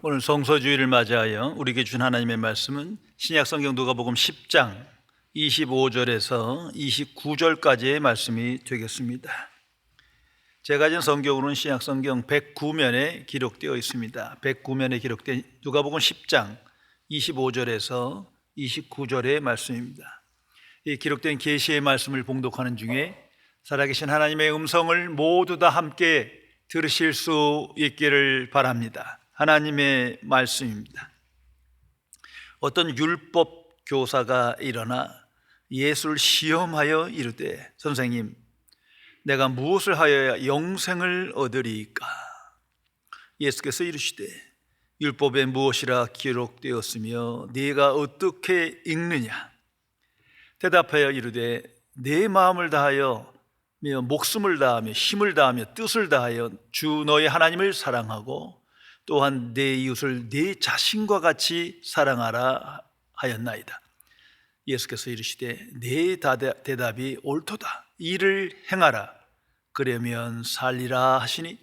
오늘 성서주의를 맞이하여 우리에게 준 하나님의 말씀은 신약성경 누가복음 10장 25절에서 29절까지의 말씀이 되겠습니다. 제가 가진 성경으로는 신약성경 109면에 기록되어 있습니다. 109면에 기록된 누가복음 10장 25절에서 29절의 말씀입니다. 이 기록된 계시의 말씀을 봉독하는 중에 살아계신 하나님의 음성을 모두 다 함께 들으실 수 있기를 바랍니다. 하나님의 말씀입니다. 어떤 율법 교사가 일어나 예수를 시험하여 이르되, 선생님, 내가 무엇을 하여야 영생을 얻으리이까? 예수께서 이르시되, 율법에 무엇이라 기록되었으며 네가 어떻게 읽느냐? 대답하여 이르되, 내 마음을 다하여 목숨을 다하며 힘을 다하며 뜻을 다하여 주 너의 하나님을 사랑하고 또한 내 이웃을 내 자신과 같이 사랑하라 하였나이다. 예수께서 이르시되, 내 대답이 옳도다. 이를 행하라. 그러면 살리라 하시니,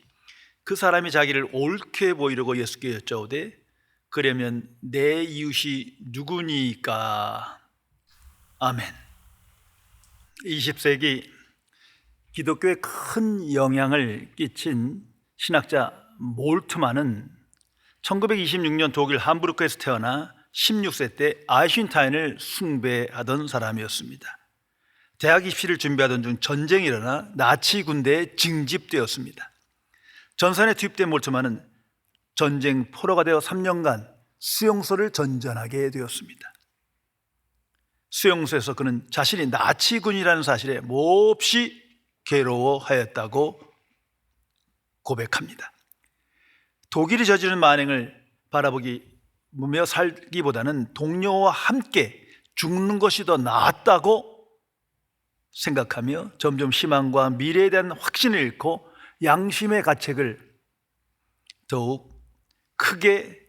그 사람이 자기를 옳게 보이려고 예수께 여짜오되, 그러면 내 이웃이 누구니까? 아멘. 20세기 기독교에 큰 영향을 끼친 신학자 몰트만은 1926년 독일 함부르크에서 태어나 16세 때 아인슈타인을 숭배하던 사람이었습니다. 대학 입시를 준비하던 중 전쟁이 일어나 나치 군대에 징집되었습니다. 전선에 투입된 몰트만은 전쟁 포로가 되어 3년간 수용소를 전전하게 되었습니다. 수용소에서 그는 자신이 나치군이라는 사실에 몹시 괴로워하였다고 고백합니다. 독일이 저지른 만행을 바라보며 살기보다는 동료와 함께 죽는 것이 더 나았다고 생각하며 점점 희망과 미래에 대한 확신을 잃고 양심의 가책을 더욱 크게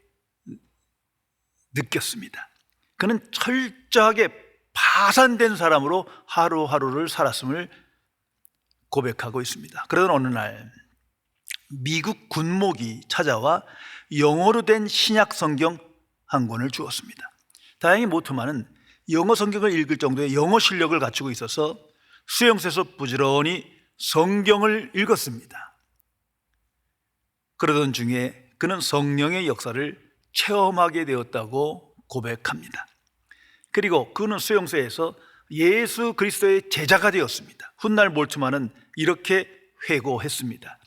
느꼈습니다. 그는 철저하게 파산된 사람으로 하루하루를 살았음을 고백하고 있습니다. 그러던 어느 날 미국 군목이 찾아와 영어로 된 신약 성경 한 권을 주었습니다. 다행히 모트만은 영어 성경을 읽을 정도의 영어 실력을 갖추고 있어서 수용소에서 부지런히 성경을 읽었습니다. 그러던 중에 그는 성령의 역사를 체험하게 되었다고 고백합니다. 그리고 그는 수용소에서 예수 그리스도의 제자가 되었습니다. 훗날 몰트만은 이렇게 회고했습니다.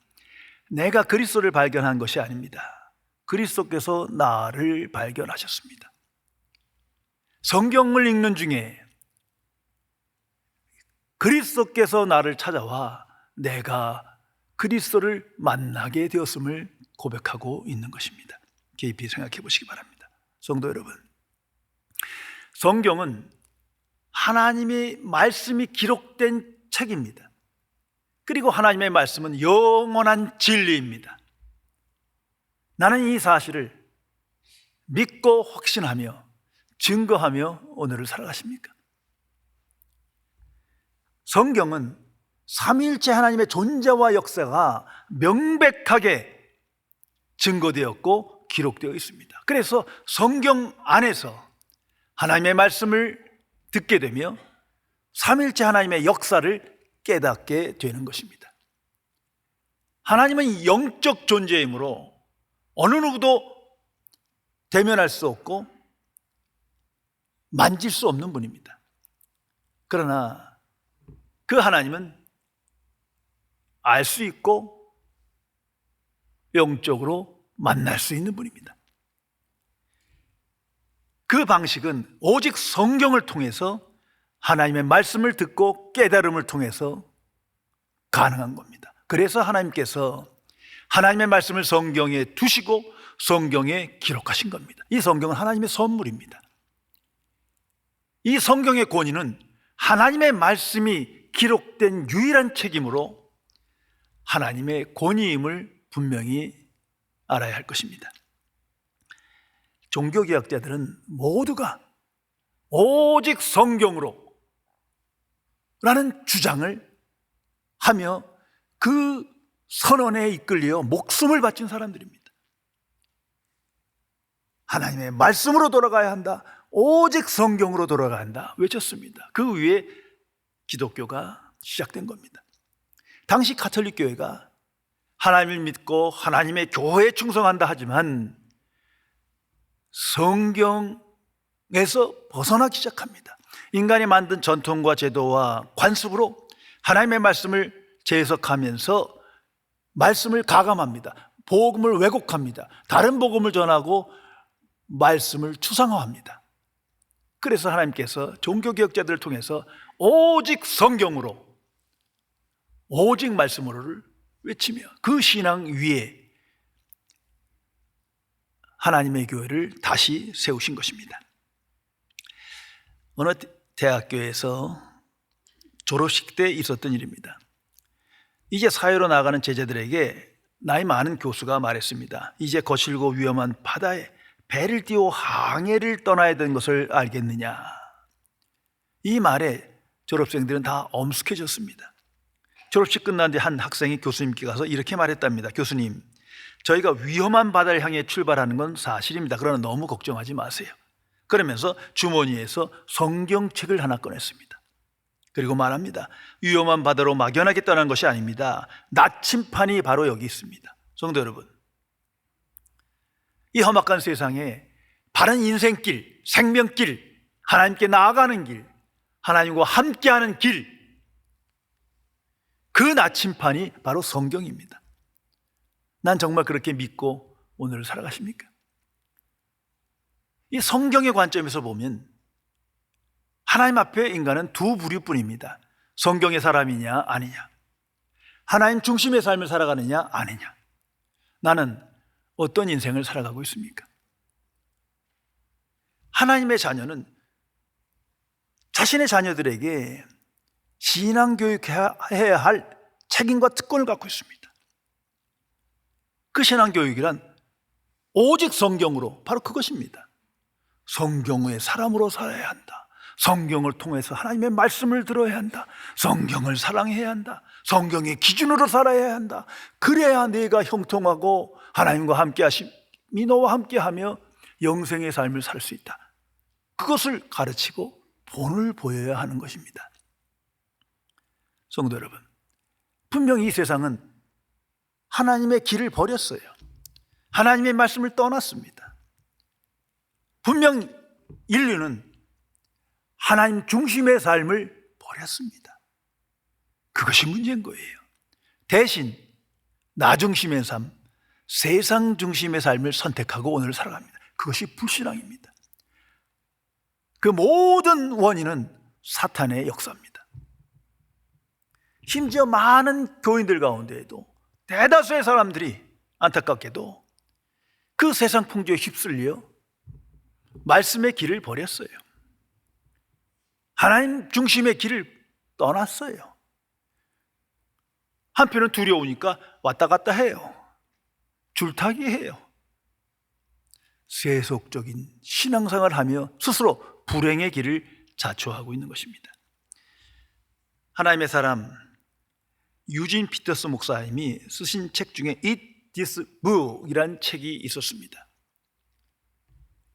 내가 그리스도를 발견한 것이 아닙니다. 그리스도께서 나를 발견하셨습니다. 성경을 읽는 중에 그리스도께서 나를 찾아와 내가 그리스도를 만나게 되었음을 고백하고 있는 것입니다. 깊이 생각해 보시기 바랍니다. 성도 여러분, 성경은 하나님의 말씀이 기록된 책입니다. 그리고 하나님의 말씀은 영원한 진리입니다. 나는 이 사실을 믿고 확신하며 증거하며 오늘을 살아가십니까? 성경은 삼위일체 하나님의 존재와 역사가 명백하게 증거되었고 기록되어 있습니다. 그래서 성경 안에서 하나님의 말씀을 듣게 되며 삼위일체 하나님의 역사를 깨닫게 되는 것입니다. 하나님은 영적 존재이므로 어느 누구도 대면할 수 없고 만질 수 없는 분입니다. 그러나 그 하나님은 알 수 있고 영적으로 만날 수 있는 분입니다. 그 방식은 오직 성경을 통해서 하나님의 말씀을 듣고 깨달음을 통해서 가능한 겁니다. 그래서 하나님께서 하나님의 말씀을 성경에 두시고 성경에 기록하신 겁니다. 이 성경은 하나님의 선물입니다. 이 성경의 권위는 하나님의 말씀이 기록된 유일한 책이므로 하나님의 권위임을 분명히 알아야 할 것입니다. 종교개혁자들은 모두가 오직 성경으로 라는 주장을 하며 그 선언에 이끌려 목숨을 바친 사람들입니다. 하나님의 말씀으로 돌아가야 한다. 오직 성경으로 돌아가야 한다. 외쳤습니다. 그 위에 기독교가 시작된 겁니다. 당시 가톨릭 교회가 하나님을 믿고 하나님의 교회에 충성한다 하지만 성경에서 벗어나기 시작합니다. 인간이 만든 전통과 제도와 관습으로 하나님의 말씀을 재해석하면서 말씀을 가감합니다. 복음을 왜곡합니다. 다른 복음을 전하고 말씀을 추상화합니다. 그래서 하나님께서 종교개혁자들을 통해서 오직 성경으로, 오직 말씀으로를 외치며 그 신앙 위에 하나님의 교회를 다시 세우신 것입니다. 어느 대학교에서 졸업식 때 있었던 일입니다. 이제 사회로 나가는 제자들에게 나이 많은 교수가 말했습니다. 이제 거칠고 위험한 바다에 배를 띄워 항해를 떠나야 되는 것을 알겠느냐. 이 말에 졸업생들은 다 엄숙해졌습니다. 졸업식 끝난 뒤 한 학생이 교수님께 가서 이렇게 말했답니다. 교수님, 저희가 위험한 바다를 향해 출발하는 건 사실입니다. 그러나 너무 걱정하지 마세요. 그러면서 주머니에서 성경책을 하나 꺼냈습니다. 그리고 말합니다. 위험한 바다로 막연하게 떠난 것이 아닙니다. 나침판이 바로 여기 있습니다. 성도 여러분, 이 험악한 세상에 바른 인생길, 생명길, 하나님께 나아가는 길, 하나님과 함께하는 길, 그 나침판이 바로 성경입니다. 난 정말 그렇게 믿고 오늘을 살아가십니까? 이 성경의 관점에서 보면 하나님 앞에 인간은 두 부류뿐입니다. 성경의 사람이냐 아니냐, 하나님 중심의 삶을 살아가느냐 아니냐. 나는 어떤 인생을 살아가고 있습니까? 하나님의 자녀는 자신의 자녀들에게 신앙교육해야 할 책임과 특권을 갖고 있습니다. 그 신앙교육이란 오직 성경으로, 바로 그것입니다. 성경의 사람으로 살아야 한다. 성경을 통해서 하나님의 말씀을 들어야 한다. 성경을 사랑해야 한다. 성경의 기준으로 살아야 한다. 그래야 내가 형통하고 하나님과 함께 하심이 너와 함께하며 영생의 삶을 살 수 있다. 그것을 가르치고 본을 보여야 하는 것입니다. 성도 여러분, 분명히 이 세상은 하나님의 길을 버렸어요. 하나님의 말씀을 떠났습니다. 분명 인류는 하나님 중심의 삶을 버렸습니다. 그것이 문제인 거예요. 대신 나 중심의 삶, 세상 중심의 삶을 선택하고 오늘을 살아갑니다. 그것이 불신앙입니다. 그 모든 원인은 사탄의 역사입니다. 심지어 많은 교인들 가운데에도 대다수의 사람들이 안타깝게도 그 세상 풍조에 휩쓸려 말씀의 길을 버렸어요. 하나님 중심의 길을 떠났어요. 한편은 두려우니까 왔다 갔다 해요. 줄타기 해요. 세속적인 신앙생활을 하며 스스로 불행의 길을 자초하고 있는 것입니다. 하나님의 사람 유진 피터스 목사님이 쓰신 책 중에 Eat This Book 이라는 책이 있었습니다.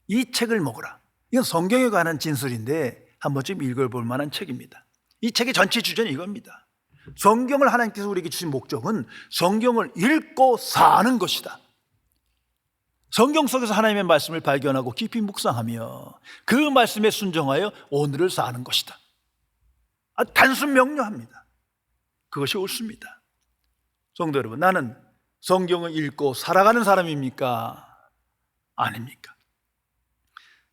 이 책을 먹으라. 이건 성경에 관한 진술인데 한 번쯤 읽어볼 만한 책입니다. 이 책의 전체 주제는 이겁니다. 성경을 하나님께서 우리에게 주신 목적은 성경을 읽고 사는 것이다. 성경 속에서 하나님의 말씀을 발견하고 깊이 묵상하며 그 말씀에 순종하여 오늘을 사는 것이다. 단순 명료합니다. 그것이 옳습니다. 성도 여러분, 나는 성경을 읽고 살아가는 사람입니까? 아닙니까?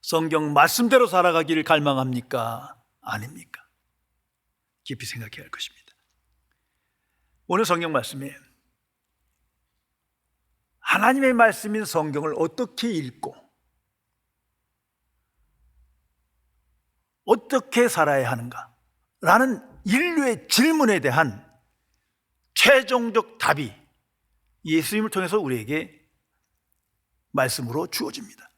성경 말씀대로 살아가기를 갈망합니까? 아닙니까? 깊이 생각해야 할 것입니다. 오늘 성경 말씀에 하나님의 말씀인 성경을 어떻게 읽고 어떻게 살아야 하는가 라는 인류의 질문에 대한 최종적 답이 예수님을 통해서 우리에게 말씀으로 주어집니다.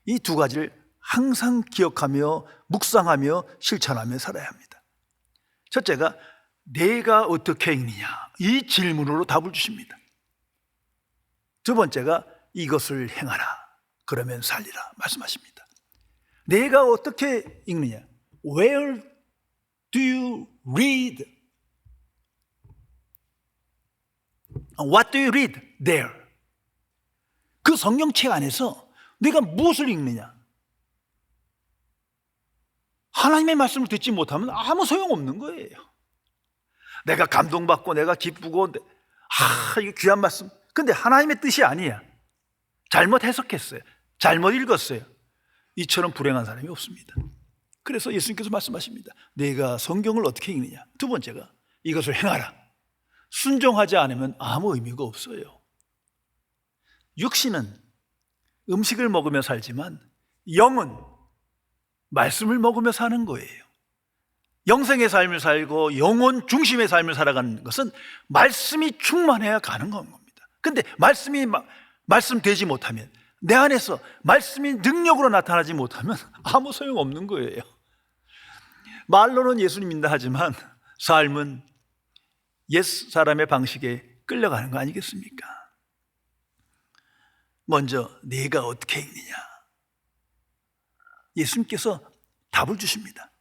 이 두 가지를 항상 기억하며 묵상하며 실천하며 살아야 합니다. 첫째가 내가 어떻게 읽느냐, 이 질문으로 답을 주십니다. 두 번째가 이것을 행하라, 그러면 살리라 말씀하십니다. 내가 어떻게 읽느냐? Where do you read? What do you read there? 그 성경책 안에서 내가 무엇을 읽느냐? 하나님의 말씀을 듣지 못하면 아무 소용없는 거예요. 내가 감동받고 내가 기쁘고 이게 귀한 말씀. 근데 하나님의 뜻이 아니야. 잘못 해석했어요. 잘못 읽었어요. 이처럼 불행한 사람이 없습니다. 그래서 예수님께서 말씀하십니다. 내가 성경을 어떻게 읽느냐? 두 번째가 이것을 행하라. 순종하지 않으면 아무 의미가 없어요. 육신은 음식을 먹으며 살지만 영은 말씀을 먹으며 사는 거예요. 영생의 삶을 살고 영혼 중심의 삶을 살아가는 것은 말씀이 충만해야 가는 겁니다. 근데 말씀이 말씀되지 못하면, 내 안에서 말씀이 능력으로 나타나지 못하면 아무 소용없는 거예요. 말로는 예수님 믿는다 하지만 삶은 옛 사람의 방식에 끌려가는 거 아니겠습니까? 먼저 내가 어떻게 읽느냐? 예수님께서 답을 주십니다.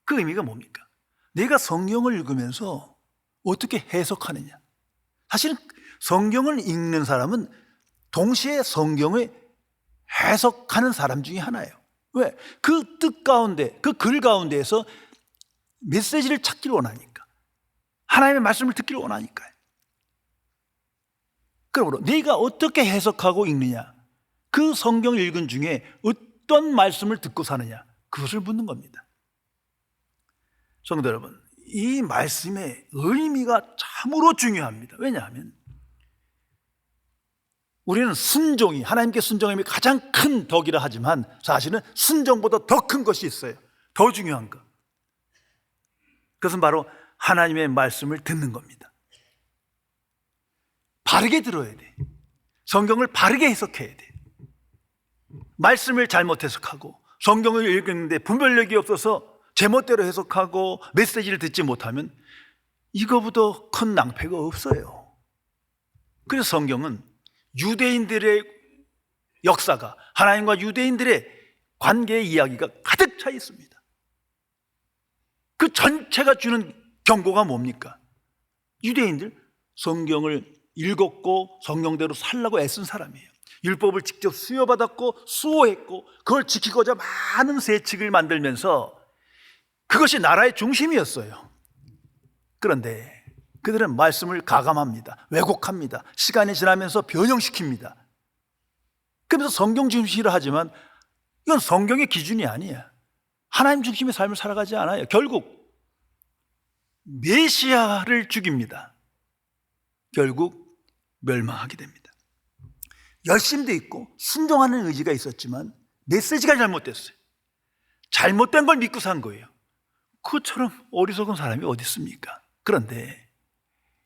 그 의미가 뭡니까? 내가 성경을 읽으면서 어떻게 해석하느냐? 사실은 성경을 읽는 사람은 동시에 성경을 해석하는 사람 중에 하나예요. 왜? 그 뜻 가운데, 그 글 가운데에서 메시지를 찾기를 원하니까. 하나님의 말씀을 듣기를 원하니까요. 그러므로 네가 어떻게 해석하고 읽느냐? 그 성경을 읽은 중에 어떤 말씀을 듣고 사느냐? 그것을 묻는 겁니다. 성도 여러분, 이 말씀의 의미가 참으로 중요합니다. 왜냐하면 우리는 순종이, 하나님께 순종함이 가장 큰 덕이라 하지만 사실은 순종보다 더 큰 것이 있어요. 더 중요한 것. 그것은 바로 하나님의 말씀을 듣는 겁니다. 바르게 들어야 돼. 성경을 바르게 해석해야 돼. 말씀을 잘못 해석하고 성경을 읽는데 분별력이 없어서 제멋대로 해석하고 메시지를 듣지 못하면 이거보다 큰 낭패가 없어요. 그래서 성경은 유대인들의 역사가, 하나님과 유대인들의 관계의 이야기가 가득 차 있습니다. 그 전체가 주는 경고가 뭡니까? 유대인들 성경을 읽었고 성경대로 살라고 애쓴 사람이에요. 율법을 직접 수여받았고 수호했고 그걸 지키고자 많은 세칙을 만들면서 그것이 나라의 중심이었어요. 그런데 그들은 말씀을 가감합니다. 왜곡합니다. 시간이 지나면서 변형시킵니다. 그러면서 성경 중심이라 하지만 이건 성경의 기준이 아니야. 하나님 중심의 삶을 살아가지 않아요. 결국 메시아를 죽입니다. 결국 멸망하게 됩니다. 열심도 있고 순종하는 의지가 있었지만 메시지가 잘못됐어요. 잘못된 걸 믿고 산 거예요. 그처럼 어리석은 사람이 어디 있습니까? 그런데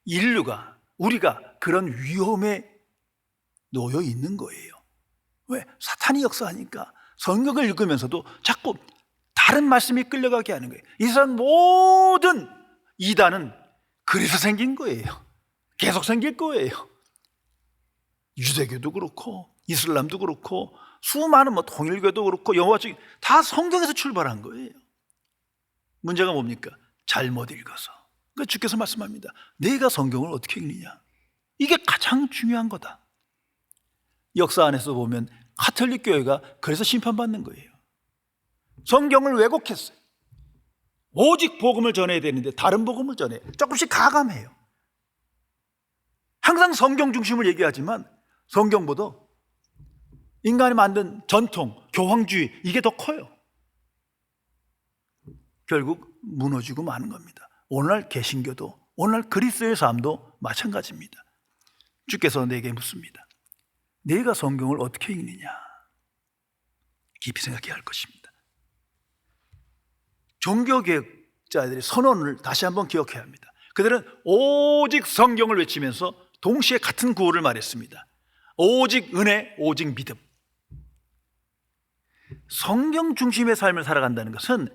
인류가, 우리가 그런 위험에 놓여 있는 거예요. 왜? 사탄이 역사하니까 성경을 읽으면서도 자꾸 다른 말씀이 끌려가게 하는 거예요. 이 세상 모든 이단은 그래서 생긴 거예요. 계속 생길 거예요. 유대교도 그렇고 이슬람도 그렇고 수많은 통일교도 그렇고 여호와적 다 성경에서 출발한 거예요. 문제가 뭡니까? 잘못 읽어서. 그러니까 주께서 말씀합니다. 내가 성경을 어떻게 읽느냐? 이게 가장 중요한 거다. 역사 안에서 보면 가톨릭 교회가 그래서 심판받는 거예요. 성경을 왜곡했어요. 오직 복음을 전해야 되는데 다른 복음을 전해. 조금씩 가감해요. 항상 성경 중심을 얘기하지만 성경보다 인간이 만든 전통, 교황주의 이게 더 커요. 결국 무너지고 마는 겁니다. 오늘날 개신교도, 오늘날 그리스도의 삶도 마찬가지입니다. 주께서 내게 묻습니다. 내가 성경을 어떻게 읽느냐? 깊이 생각해야 할 것입니다. 종교개혁자들의 선언을 다시 한번 기억해야 합니다. 그들은 오직 성경을 외치면서 동시에 같은 구호를 말했습니다. 오직 은혜, 오직 믿음. 성경 중심의 삶을 살아간다는 것은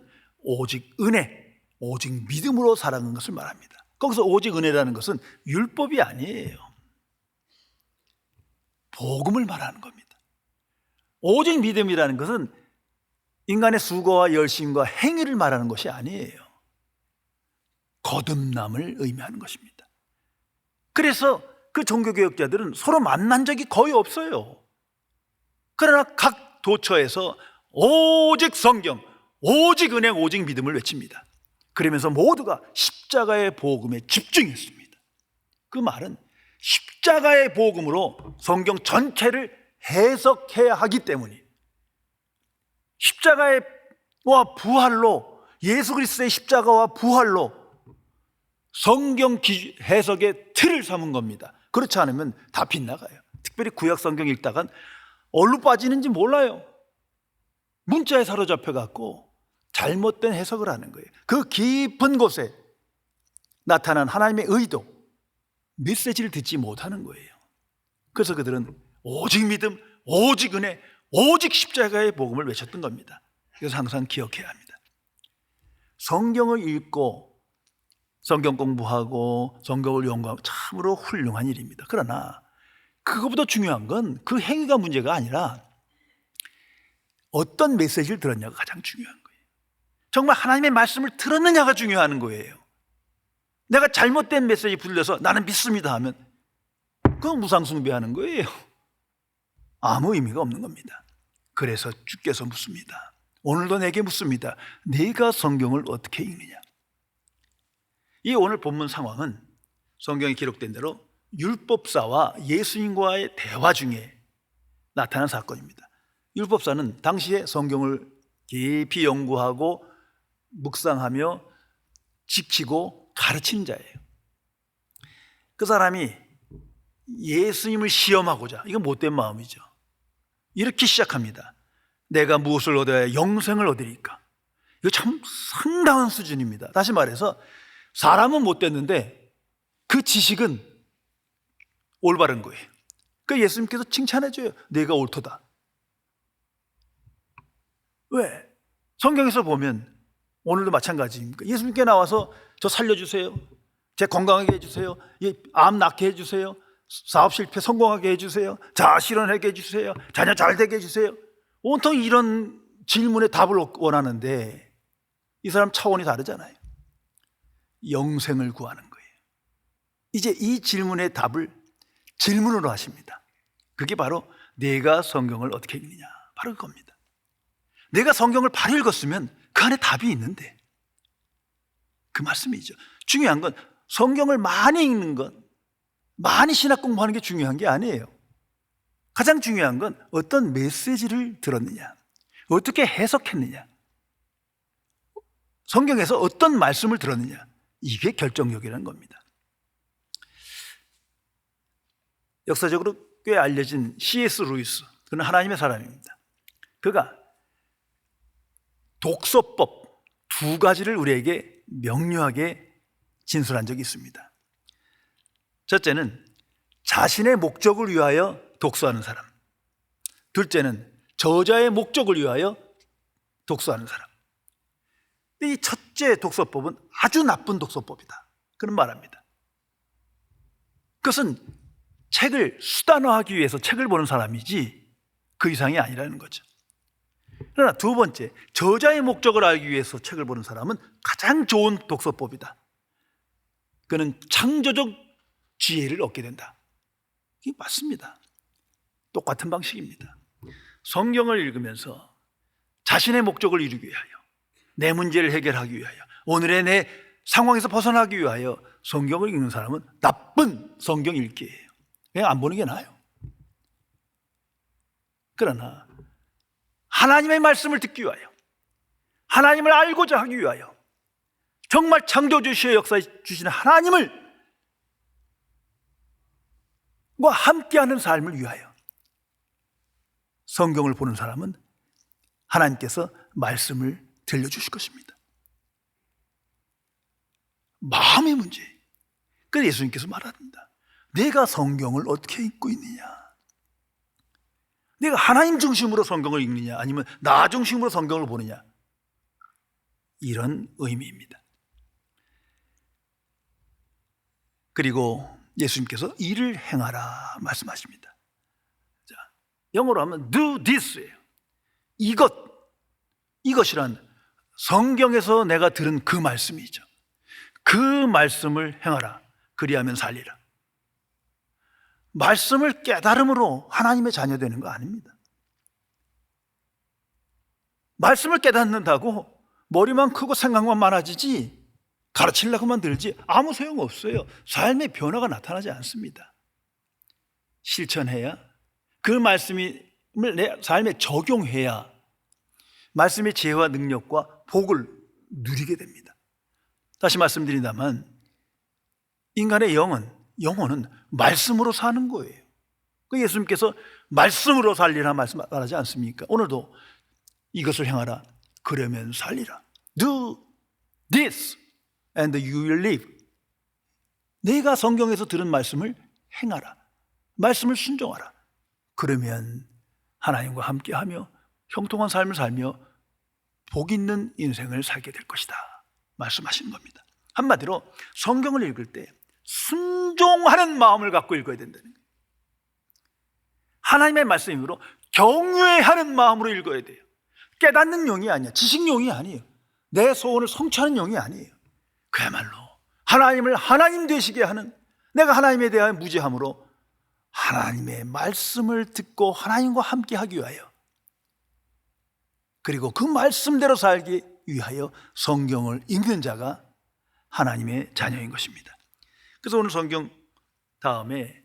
오직 은혜, 오직 믿음으로 살아가는 것을 말합니다. 거기서 오직 은혜라는 것은 율법이 아니에요. 복음을 말하는 겁니다. 오직 믿음이라는 것은 인간의 수고와 열심과 행위를 말하는 것이 아니에요. 거듭남을 의미하는 것입니다. 그래서 그 종교개혁자들은 서로 만난 적이 거의 없어요. 그러나 각 도처에서 오직 성경, 오직 은혜, 오직 믿음을 외칩니다. 그러면서 모두가 십자가의 복음에 집중했습니다. 그 말은 십자가의 복음으로 성경 전체를 해석해야 하기 때문이에요. 십자가와 부활로, 예수 그리스도의 십자가와 부활로 성경 해석의 틀을 삼은 겁니다. 그렇지 않으면 다 빗나가요. 특별히 구약 성경 읽다간 어디로 빠지는지 몰라요. 문자에 사로잡혀 갖고 잘못된 해석을 하는 거예요. 그 깊은 곳에 나타난 하나님의 의도, 메시지를 듣지 못하는 거예요. 그래서 그들은 오직 믿음, 오직 은혜, 오직 십자가의 복음을 외쳤던 겁니다. 그래서 항상 기억해야 합니다. 성경을 읽고 성경 공부하고 성경을 연구하고 참으로 훌륭한 일입니다. 그러나 그것보다 중요한 건 그 행위가 문제가 아니라 어떤 메시지를 들었냐가 가장 중요한 거예요. 정말 하나님의 말씀을 들었느냐가 중요한 거예요. 내가 잘못된 메시지 불려서 나는 믿습니다 하면 그건 무상숭배하는 거예요. 아무 의미가 없는 겁니다. 그래서 주께서 묻습니다. 오늘도 내게 묻습니다. 네가 성경을 어떻게 읽느냐? 이 오늘 본문 상황은 성경에 기록된 대로 율법사와 예수님과의 대화 중에 나타난 사건입니다. 율법사는 당시에 성경을 깊이 연구하고 묵상하며 지키고 가르치는 자예요. 그 사람이 예수님을 시험하고자, 이건 못된 마음이죠. 이렇게 시작합니다. 내가 무엇을 얻어야 영생을 얻으리까? 이거 참 상당한 수준입니다. 다시 말해서 사람은 못됐는데 그 지식은 올바른 거예요. 그 예수님께서 칭찬해줘요. 내가 옳도다. 왜? 성경에서 보면 오늘도 마찬가지입니까? 예수님께 나와서 저 살려주세요, 제 건강하게 해주세요, 암 낫게 해주세요, 사업 실패 성공하게 해주세요, 자아 실현하게 해주세요, 자녀 잘 되게 해주세요, 온통 이런 질문에 답을 원하는데 이 사람 차원이 다르잖아요. 영생을 구하는 거예요. 이제 이 질문의 답을 질문으로 하십니다. 그게 바로 내가 성경을 어떻게 읽느냐, 바로 그겁니다. 내가 성경을 바로 읽었으면 그 안에 답이 있는데, 그 말씀이죠. 중요한 건 성경을 많이 읽는 것, 많이 신학 공부하는 게 중요한 게 아니에요. 가장 중요한 건 어떤 메시지를 들었느냐, 어떻게 해석했느냐, 성경에서 어떤 말씀을 들었느냐, 이게 결정적이라는 겁니다. 역사적으로 꽤 알려진 C.S. 루이스, 그는 하나님의 사람입니다. 그가 독서법 2가지를 우리에게 명료하게 진술한 적이 있습니다. 첫째는 자신의 목적을 위하여 독서하는 사람, 둘째는 저자의 목적을 위하여 독서하는 사람. 이 첫째 독서법은 아주 나쁜 독서법이다, 그런 말합니다. 그것은 책을 수단화하기 위해서 책을 보는 사람이지 그 이상이 아니라는 거죠. 그러나 두 번째, 저자의 목적을 알기 위해서 책을 보는 사람은 가장 좋은 독서법이다. 그는 창조적 지혜를 얻게 된다. 이게 맞습니다. 똑같은 방식입니다. 성경을 읽으면서 자신의 목적을 이루기 위하여, 내 문제를 해결하기 위하여, 오늘의 내 상황에서 벗어나기 위하여 성경을 읽는 사람은 나쁜 성경 읽기예요. 그냥 안 보는 게 나아요. 그러나 하나님의 말씀을 듣기 위하여, 하나님을 알고자 하기 위하여, 정말 창조주시의 역사에 주시는 하나님을 함께하는 삶을 위하여 성경을 보는 사람은 하나님께서 말씀을 들려주실 것입니다. 마음의 문제. 그래서 예수님께서 말합니다. 내가 성경을 어떻게 읽고 있느냐? 내가 하나님 중심으로 성경을 읽느냐, 아니면 나 중심으로 성경을 보느냐, 이런 의미입니다. 그리고 예수님께서 이를 행하라 말씀하십니다. 자, 영어로 하면 do this예요. 이것이란 성경에서 내가 들은 그 말씀이죠. 그 말씀을 행하라. 그리하면 살리라. 말씀을 깨달음으로 하나님의 자녀 되는 거 아닙니다. 말씀을 깨닫는다고 머리만 크고 생각만 많아지지, 가르치려고만 들지 아무 소용없어요. 삶의 변화가 나타나지 않습니다. 실천해야, 그 말씀을 내 삶에 적용해야 말씀의 지혜와 능력과 복을 누리게 됩니다. 다시 말씀드린다면 인간의 영혼은 말씀으로 사는 거예요. 그 예수님께서 말씀으로 살리라 말씀하지 않습니까? 오늘도 이것을 행하라. 그러면 살리라. Do this and you will live. 내가 성경에서 들은 말씀을 행하라. 말씀을 순종하라. 그러면 하나님과 함께하며 형통한 삶을 살며 복 있는 인생을 살게 될 것이다 말씀하시는 겁니다. 한마디로 성경을 읽을 때 순종하는 마음을 갖고 읽어야 된다는 거예요. 하나님의 말씀으로 경외하는 마음으로 읽어야 돼요. 깨닫는 용이 아니야. 지식용이 아니에요. 내 소원을 성취하는 용이 아니에요. 그야말로 하나님을 하나님 되시게 하는, 내가 하나님에 대한 무지함으로 하나님의 말씀을 듣고 하나님과 함께 하기 위하여, 그리고 그 말씀대로 살기 위하여 성경을 읽는 자가 하나님의 자녀인 것입니다. 그래서 오늘 성경 다음에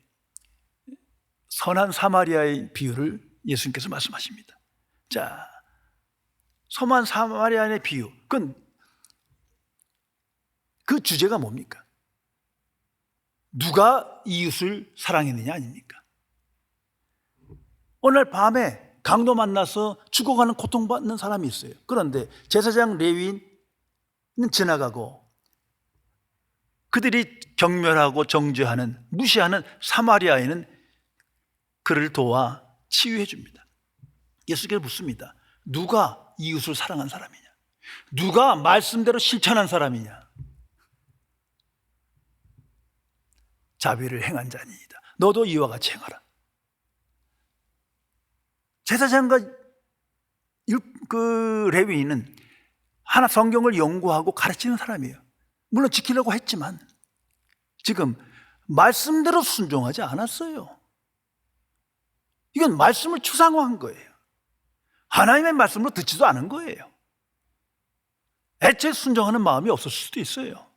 선한 사마리아의 비유를 예수님께서 말씀하십니다. 자, 선한 사마리아인의 비유, 그 주제가 뭡니까? 누가 이웃을 사랑했느냐 아닙니까? 오늘 밤에 강도 만나서 죽어가는 고통받는 사람이 있어요. 그런데 제사장 레위인은 지나가고 그들이 경멸하고 정죄하는, 무시하는 사마리아인은 그를 도와 치유해 줍니다. 예수께서 묻습니다. 누가 이웃을 사랑한 사람이냐? 누가 말씀대로 실천한 사람이냐? 자비를 행한 자니이다. 너도 이와 같이 행하라. 제사장과 그 레위인은 하나 성경을 연구하고 가르치는 사람이에요. 물론 지키려고 했지만 지금 말씀대로 순종하지 않았어요. 이건 말씀을 추상화한 거예요. 하나님의 말씀으로 듣지도 않은 거예요. 애초에 순종하는 마음이 없었을 수도 있어요.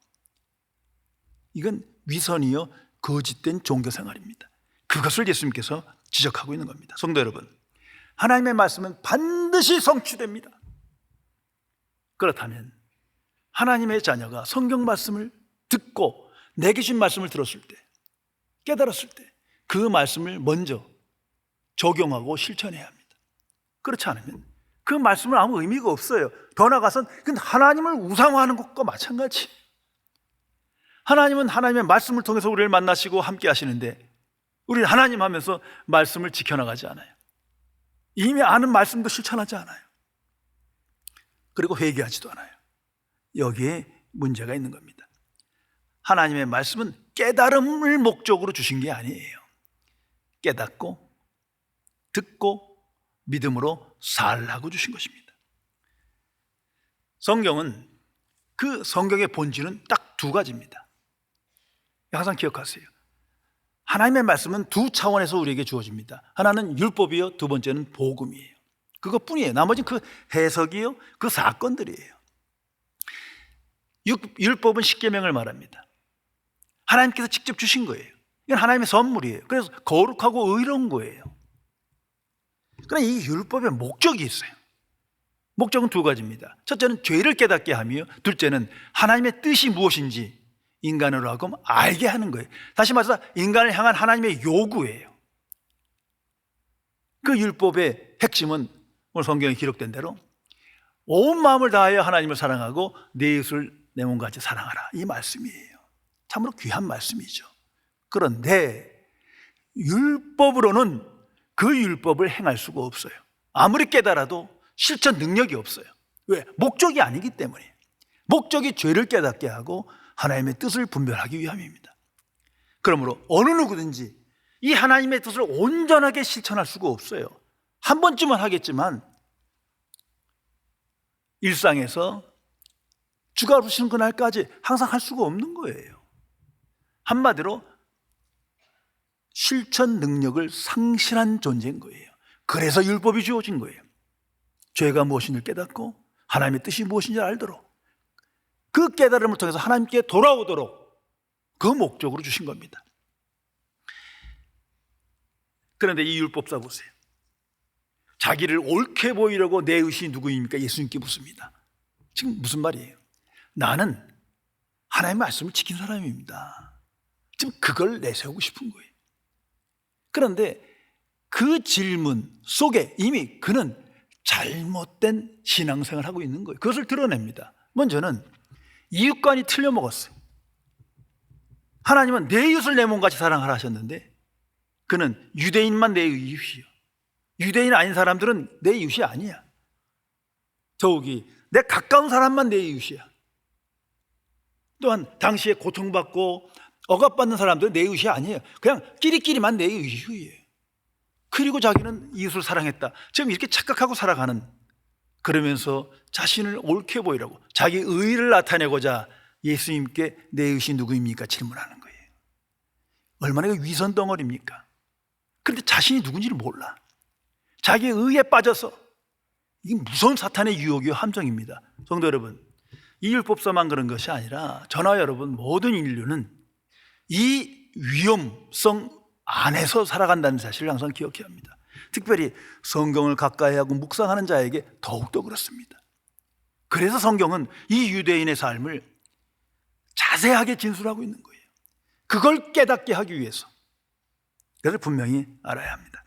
이건 위선이요 거짓된 종교 생활입니다. 그것을 예수님께서 지적하고 있는 겁니다. 성도 여러분, 하나님의 말씀은 반드시 성취됩니다. 그렇다면 하나님의 자녀가 성경 말씀을 듣고 내게 주신 말씀을 들었을 때, 깨달았을 때 그 말씀을 먼저 적용하고 실천해야 합니다. 그렇지 않으면 그 말씀은 아무 의미가 없어요. 더 나아가서는 그건 하나님을 우상화하는 것과 마찬가지. 하나님은 하나님의 말씀을 통해서 우리를 만나시고 함께 하시는데 우리는 하나님 하면서 말씀을 지켜나가지 않아요. 이미 아는 말씀도 실천하지 않아요. 그리고 회개하지도 않아요. 여기에 문제가 있는 겁니다. 하나님의 말씀은 깨달음을 목적으로 주신 게 아니에요. 깨닫고 듣고 믿음으로 살라고 주신 것입니다. 성경은, 그 성경의 본질은 딱 두 가지입니다. 항상 기억하세요. 하나님의 말씀은 두 차원에서 우리에게 주어집니다. 하나는 율법이요, 두 번째는 복음이에요. 그것뿐이에요. 나머지는 그 해석이요, 그 사건들이에요. 율법은 십계명을 말합니다. 하나님께서 직접 주신 거예요. 이건 하나님의 선물이에요. 그래서 거룩하고 의로운 거예요. 그러나 이 율법의 목적이 있어요. 목적은 두 가지입니다. 첫째는 죄를 깨닫게 하며, 둘째는 하나님의 뜻이 무엇인지 인간으로 하여금 알게 하는 거예요. 다시 말해서 인간을 향한 하나님의 요구예요. 그 율법의 핵심은 오늘 성경에 기록된 대로 온 마음을 다하여 하나님을 사랑하고 내 이웃을 내 몸과 같이 사랑하라, 이 말씀이에요. 참으로 귀한 말씀이죠. 그런데 율법으로는 그 율법을 행할 수가 없어요. 아무리 깨달아도 실천 능력이 없어요. 왜? 목적이 아니기 때문에. 목적이 죄를 깨닫게 하고 하나님의 뜻을 분별하기 위함입니다. 그러므로 어느 누구든지 이 하나님의 뜻을 온전하게 실천할 수가 없어요. 한 번쯤은 하겠지만 일상에서 주가 오시는 그날까지 항상 할 수가 없는 거예요. 한마디로 실천 능력을 상실한 존재인 거예요. 그래서 율법이 주어진 거예요. 죄가 무엇인지 깨닫고 하나님의 뜻이 무엇인지 알도록, 그 깨달음을 통해서 하나님께 돌아오도록 그 목적으로 주신 겁니다. 그런데 이 율법사 보세요. 자기를 옳게 보이려고 내 의신이 누구입니까? 예수님께 묻습니다. 지금 무슨 말이에요? 나는 하나님의 말씀을 지킨 사람입니다. 지금 그걸 내세우고 싶은 거예요. 그런데 그 질문 속에 이미 그는 잘못된 신앙생활을 하고 있는 거예요. 그것을 드러냅니다. 먼저는 이웃간이 틀려 먹었어요. 하나님은 내 이웃을 내 몸같이 사랑하라 하셨는데 그는 유대인만 내 이웃이요, 유대인 아닌 사람들은 내 이웃이 아니야. 더욱이 내 가까운 사람만 내 이웃이야. 또한 당시에 고통받고 억압받는 사람들은 내 이웃이 아니에요. 그냥 끼리끼리만 내 이웃이에요. 그리고 자기는 이웃을 사랑했다. 지금 이렇게 착각하고 살아가는, 그러면서 자신을 옳게 보이라고 자기 의의를 나타내고자 예수님께 내 이웃이 누구입니까? 질문하는 거예요. 얼마나 위선 덩어리입니까? 그런데 자신이 누군지를 몰라. 자기의 의에 빠져서, 이게 무서운 사탄의 유혹이요, 함정입니다. 성도 여러분, 이 율법서만 그런 것이 아니라 저나 여러분 모든 인류는 이 위험성 안에서 살아간다는 사실을 항상 기억해야 합니다. 특별히 성경을 가까이 하고 묵상하는 자에게 더욱더 그렇습니다. 그래서 성경은 이 유대인의 삶을 자세하게 진술하고 있는 거예요. 그걸 깨닫게 하기 위해서. 그래서 분명히 알아야 합니다.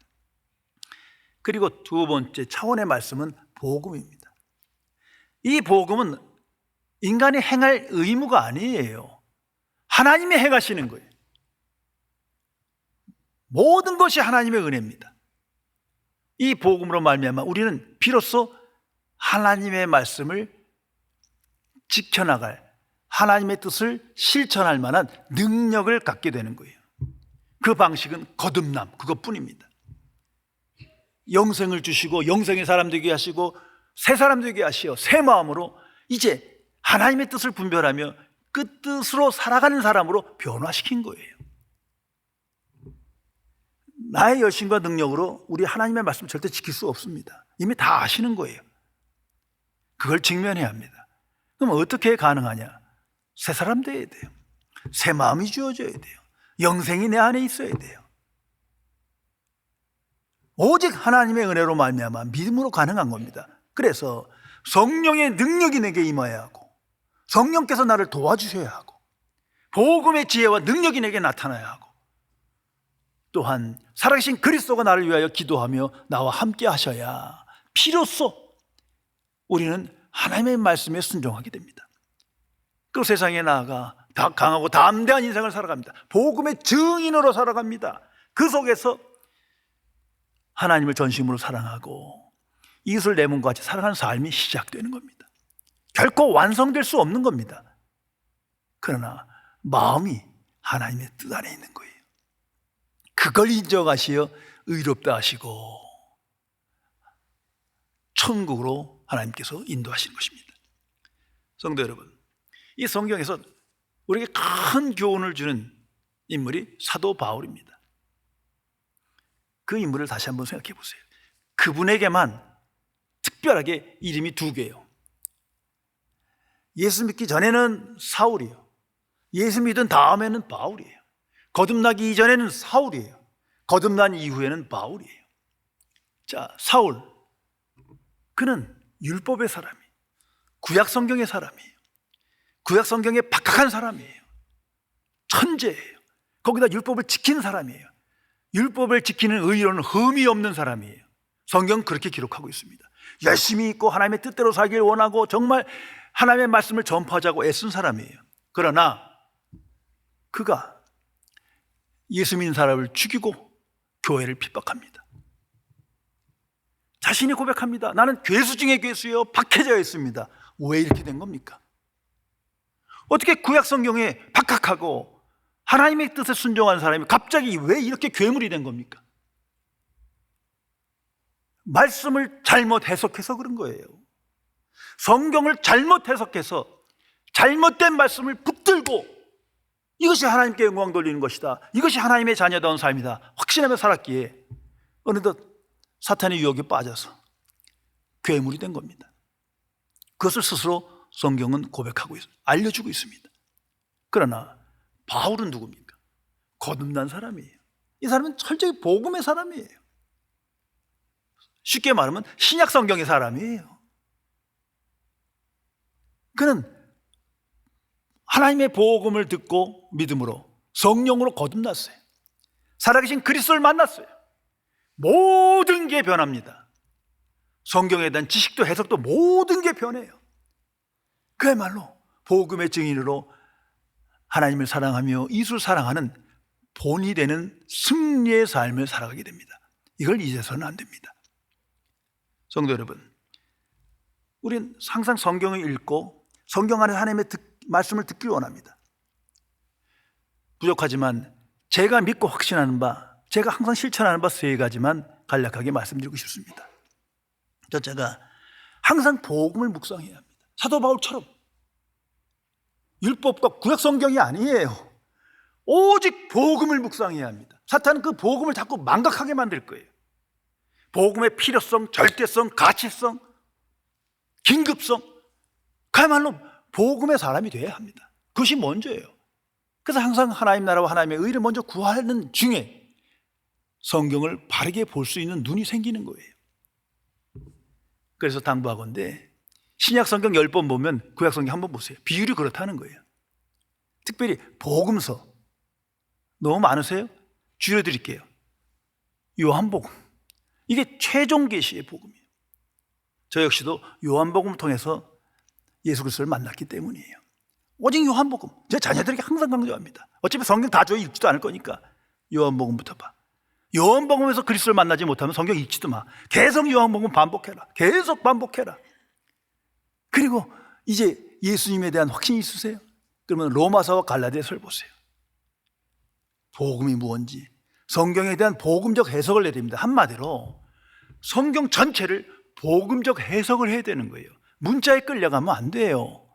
그리고 두 번째 차원의 말씀은 복음입니다. 이 복음은 인간이 행할 의무가 아니에요. 하나님이 행하시는 거예요. 모든 것이 하나님의 은혜입니다. 이 복음으로 말미암아 우리는 비로소 하나님의 말씀을 지켜나갈, 하나님의 뜻을 실천할 만한 능력을 갖게 되는 거예요. 그 방식은 거듭남, 그것뿐입니다. 영생을 주시고 영생의 사람 되게 하시고 새 사람 되게 하시어 새 마음으로 이제 하나님의 뜻을 분별하며 그 뜻으로 살아가는 사람으로 변화시킨 거예요. 나의 열심과 능력으로 우리 하나님의 말씀을 절대 지킬 수 없습니다. 이미 다 아시는 거예요. 그걸 직면해야 합니다. 그럼 어떻게 가능하냐? 새 사람 되어야 돼요. 새 마음이 주어져야 돼요. 영생이 내 안에 있어야 돼요. 오직 하나님의 은혜로 말미암아 믿음으로 가능한 겁니다. 그래서 성령의 능력이 내게 임하여야 하고, 성령께서 나를 도와주셔야 하고, 복음의 지혜와 능력이 내게 나타나야 하고, 또한 살아계신 그리스도가 나를 위하여 기도하며 나와 함께 하셔야 비로소 우리는 하나님의 말씀에 순종하게 됩니다. 그 세상에 나아가 다 강하고 담대한 인생을 살아갑니다. 복음의 증인으로 살아갑니다. 그 속에서 하나님을 전심으로 사랑하고 이웃을 내 몸과 같이 살아가는 삶이 시작되는 겁니다. 결코 완성될 수 없는 겁니다. 그러나 마음이 하나님의 뜻 안에 있는 거예요. 그걸 인정하시어 의롭다 하시고 천국으로 하나님께서 인도하시는 것입니다. 성도 여러분, 이 성경에서 우리에게 큰 교훈을 주는 인물이 사도 바울입니다. 그 인물을 다시 한번 생각해 보세요. 그분에게만 특별하게 이름이 두 개예요. 예수 믿기 전에는 사울이에요. 예수 믿은 다음에는 바울이에요. 거듭나기 이전에는 사울이에요. 거듭난 이후에는 바울이에요. 자, 사울, 그는 율법의 사람이에요. 구약 성경의 사람이에요. 구약 성경에 박학한 사람이에요. 천재예요. 거기다 율법을 지키는 사람이에요. 율법을 지키는 의로는 흠이 없는 사람이에요. 성경은 그렇게 기록하고 있습니다. 열심히 있고 하나님의 뜻대로 살기를 원하고 정말 하나님의 말씀을 전파하자고 애쓴 사람이에요. 그러나 그가 예수 믿는 사람을 죽이고 교회를 핍박합니다. 자신이 고백합니다. 나는 괴수 중에 괴수요, 박해자여 있습니다. 왜 이렇게 된 겁니까? 어떻게 구약 성경에 박학하고 하나님의 뜻에 순종한 사람이 갑자기 왜 이렇게 괴물이 된 겁니까? 말씀을 잘못 해석해서 그런 거예요. 성경을 잘못 해석해서 잘못된 말씀을 붙들고 이것이 하나님께 영광 돌리는 것이다, 이것이 하나님의 자녀다운 삶이다 확신하며 살았기에 어느덧 사탄의 유혹에 빠져서 괴물이 된 겁니다. 그것을 스스로 성경은 고백하고 있습니다. 알려주고 있습니다. 그러나 바울은 누굽니까? 거듭난 사람이에요. 이 사람은 철저히 복음의 사람이에요. 쉽게 말하면 신약 성경의 사람이에요. 그는 하나님의 복음을 듣고 믿음으로 성령으로 거듭났어요. 살아계신 그리스도를 만났어요. 모든 게 변합니다. 성경에 대한 지식도 해석도 모든 게 변해요. 그야말로 복음의 증인으로 하나님을 사랑하며 이웃을 사랑하는 본이 되는 승리의 삶을 살아가게 됩니다. 이걸 잊어서는 안 됩니다. 성도 여러분, 우리는 항상 성경을 읽고 성경 안에 하나님의 말씀을 듣길 원합니다. 부족하지만 제가 믿고 확신하는 바, 제가 항상 실천하는 바 세 가지만 간략하게 말씀드리고 싶습니다. 첫째가 항상 복음을 묵상해야 합니다. 사도 바울처럼 율법과 구약 성경이 아니에요. 오직 복음을 묵상해야 합니다. 사탄은 그 복음을 자꾸 망각하게 만들 거예요. 복음의 필요성, 절대성, 가치성, 긴급성, 그야말로 복음의 사람이 돼야 합니다. 그것이 먼저예요. 그래서 항상 하나님 나라와 하나님의 의를 먼저 구하는 중에 성경을 바르게 볼 수 있는 눈이 생기는 거예요. 그래서 당부하건대 신약 성경 10번 보면 구약 성경 한번 보세요. 비율이 그렇다는 거예요. 특별히 복음서 너무 많으세요? 줄여드릴게요. 요한복음, 이게 최종 계시의 복음이에요. 저 역시도 요한복음을 통해서 예수 그리스도를 만났기 때문이에요. 오직 요한복음, 제 자녀들에게 항상 강조합니다. 어차피 성경 다 줘야 읽지도 않을 거니까 요한복음부터 봐. 요한복음에서 그리스도를 만나지 못하면 성경 읽지도 마. 계속 요한복음 반복해라. 계속 반복해라. 그리고 이제 예수님에 대한 확신이 있으세요? 그러면 로마서와 갈라디아서를 보세요. 복음이 무엇인지 성경에 대한 복음적 해석을 내야 됩니다. 한마디로 성경 전체를 복음적 해석을 해야 되는 거예요. 문자에 끌려가면 안 돼요.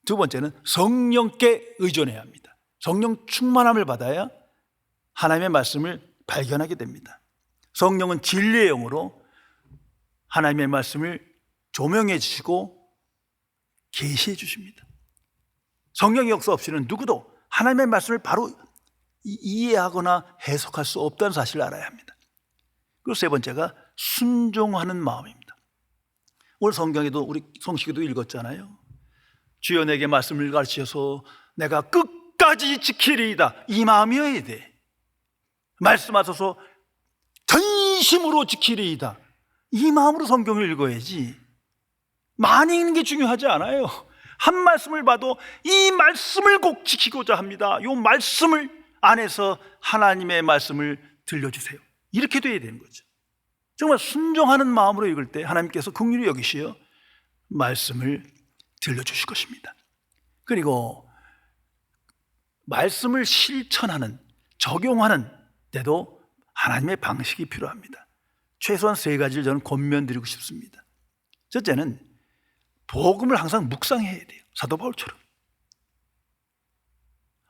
두 번째는 성령께 의존해야 합니다. 성령 충만함을 받아야 하나님의 말씀을 발견하게 됩니다. 성령은 진리의 영으로 하나님의 말씀을 조명해 주시고 계시해 주십니다. 성령의 역사 없이는 누구도 하나님의 말씀을 바로 이해하거나 해석할 수 없다는 사실을 알아야 합니다. 그리고 세 번째가 순종하는 마음입니다. 오늘 성경에도 우리 성식이도 읽었잖아요. 주여 내게 말씀을 가르치셔서 내가 끝까지 지키리이다, 이 마음이어야 돼. 말씀하셔서 전심으로 지키리이다, 이 마음으로 성경을 읽어야지. 많이 읽는 게 중요하지 않아요. 한 말씀을 봐도 이 말씀을 꼭 지키고자 합니다. 이 말씀을 안에서 하나님의 말씀을 들려주세요. 이렇게 돼야 되는 거죠. 정말 순종하는 마음으로 읽을 때 하나님께서 긍휼히 여기시어 말씀을 들려주실 것입니다. 그리고 말씀을 실천하는, 적용하는 때도 하나님의 방식이 필요합니다. 최소한 세 가지를 저는 권면드리고 싶습니다. 첫째는 복음을 항상 묵상해야 돼요. 사도 바울처럼.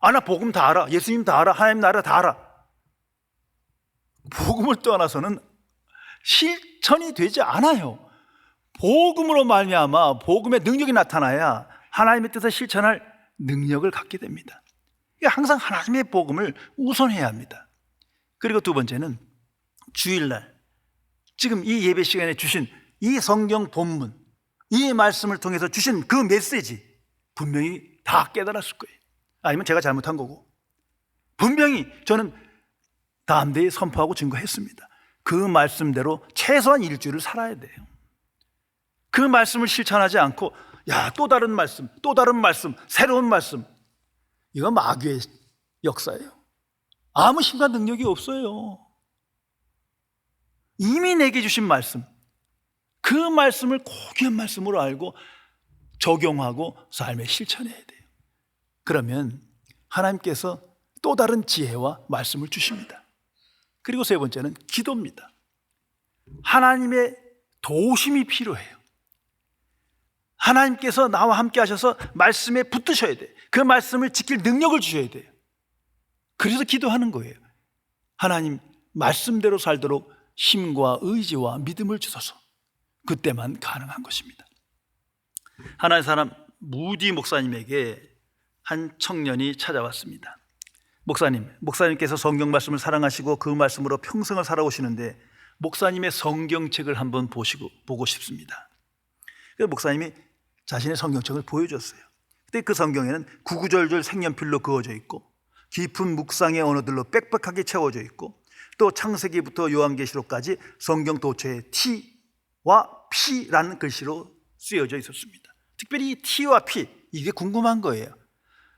나 복음 다 알아, 예수님 다 알아, 하나님 나라 다 알아. 복음을 떠나서는 실천이 되지 않아요. 복음으로 말미암아 복음의 능력이 나타나야 하나님의 뜻을 실천할 능력을 갖게 됩니다. 항상 하나님의 복음을 우선해야 합니다. 그리고 두 번째는 주일날 지금 이 예배 시간에 주신 이 성경 본문, 이 말씀을 통해서 주신 그 메시지 분명히 다 깨달았을 거예요. 아니면 제가 잘못한 거고, 분명히 저는 담대히 선포하고 증거했습니다. 그 말씀대로 최소한 일주일을 살아야 돼요. 그 말씀을 실천하지 않고 또 다른 말씀, 또 다른 말씀, 새로운 말씀, 이건 마귀의 역사예요. 아무 힘과 능력이 없어요. 이미 내게 주신 말씀, 그 말씀을 고귀한 말씀으로 알고 적용하고 삶에 실천해야 돼요. 그러면 하나님께서 또 다른 지혜와 말씀을 주십니다. 그리고 세 번째는 기도입니다. 하나님의 도우심이 필요해요. 하나님께서 나와 함께 하셔서 말씀에 붙드셔야 돼요. 그 말씀을 지킬 능력을 주셔야 돼요. 그래서 기도하는 거예요. 하나님, 말씀대로 살도록 힘과 의지와 믿음을 주소서. 그때만 가능한 것입니다. 하나의 사람 무디 목사님에게 한 청년이 찾아왔습니다. 목사님께서 성경 말씀을 사랑하시고 그 말씀으로 평생을 살아오시는데 목사님의 성경책을 한번 보고 싶습니다. 그래서 목사님이 자신의 성경책을 보여줬어요. 그때 그 성경에는 구구절절 색연필로 그어져 있고 깊은 묵상의 언어들로 빽빽하게 채워져 있고 또 창세기부터 요한계시록까지 성경 도처에 T와 P라는 글씨로 쓰여져 있었습니다. 특별히 이 T와 P, 이게 궁금한 거예요.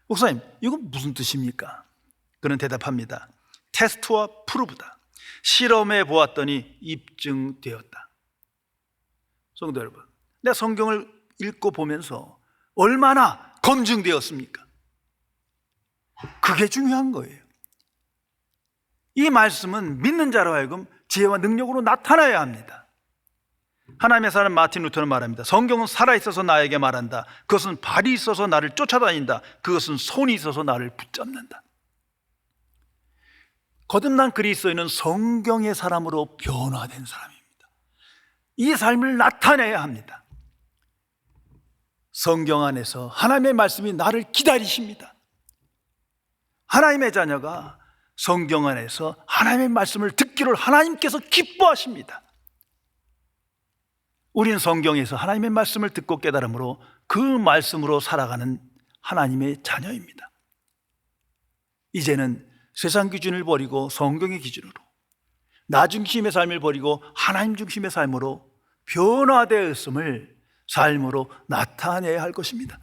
목사님, 이건 무슨 뜻입니까? 그는 대답합니다. 테스트와 프루브다. 실험해 보았더니 입증되었다. 성도 여러분, 내가 성경을 읽고 보면서 얼마나 검증되었습니까? 그게 중요한 거예요. 이 말씀은 믿는 자로 하여금 지혜와 능력으로 나타나야 합니다. 하나님의 사람 마틴 루터는 말합니다. 성경은 살아있어서 나에게 말한다. 그것은 발이 있어서 나를 쫓아다닌다. 그것은 손이 있어서 나를 붙잡는다. 거듭난 그리스도인은 성경의 사람으로 변화된 사람입니다. 이 삶을 나타내야 합니다. 성경 안에서 하나님의 말씀이 나를 기다리십니다. 하나님의 자녀가 성경 안에서 하나님의 말씀을 듣기를 하나님께서 기뻐하십니다. 우리는 성경에서 하나님의 말씀을 듣고 깨달음으로 그 말씀으로 살아가는 하나님의 자녀입니다. 이제는 세상 기준을 버리고 성경의 기준으로, 나 중심의 삶을 버리고 하나님 중심의 삶으로 변화되었음을 삶으로 나타내야 할 것입니다.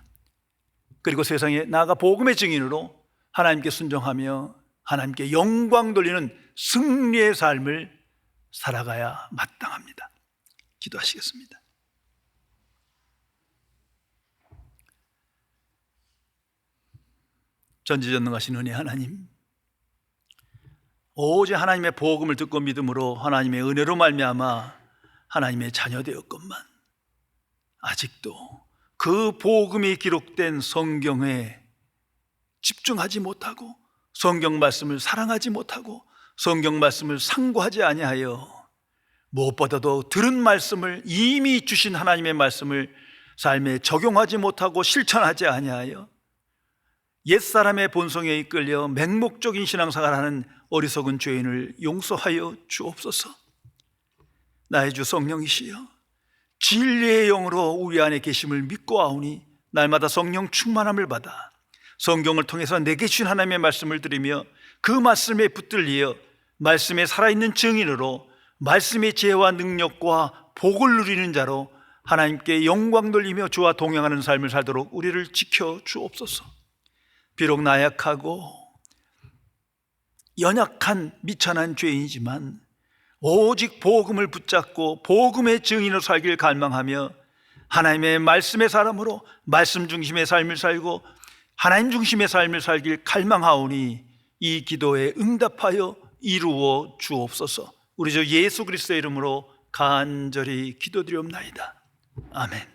그리고 세상에 나아가 복음의 증인으로 하나님께 순종하며 하나님께 영광 돌리는 승리의 삶을 살아가야 마땅합니다. 기도하시겠습니다. 전지전능하신 은혜 하나님, 오직 하나님의 복음을 듣고 믿음으로 하나님의 은혜로 말미암아 하나님의 자녀 되었건만 아직도 그 복음이 기록된 성경에 집중하지 못하고 성경 말씀을 사랑하지 못하고 성경 말씀을 상고하지 아니하여 무엇보다도 들은 말씀을, 이미 주신 하나님의 말씀을 삶에 적용하지 못하고 실천하지 아니하여 옛사람의 본성에 이끌려 맹목적인 신앙생활을 하는 어리석은 죄인을 용서하여 주옵소서. 나의 주 성령이시여, 진리의 영으로 우리 안에 계심을 믿고 아오니 날마다 성령 충만함을 받아 성경을 통해서 내게 주신 하나님의 말씀을 들으며 그 말씀에 붙들리어 말씀에 살아있는 증인으로 말씀의 지혜와 능력과 복을 누리는 자로 하나님께 영광 돌리며 주와 동행하는 삶을 살도록 우리를 지켜 주옵소서. 비록 나약하고 연약한 미천한 죄인이지만 오직 복음을 붙잡고 복음의 증인으로 살길 갈망하며 하나님의 말씀의 사람으로 말씀 중심의 삶을 살고 하나님 중심의 삶을 살길 갈망하오니 이 기도에 응답하여 이루어 주옵소서. 우리 주 예수 그리스도의 이름으로 간절히 기도드리옵나이다. 아멘.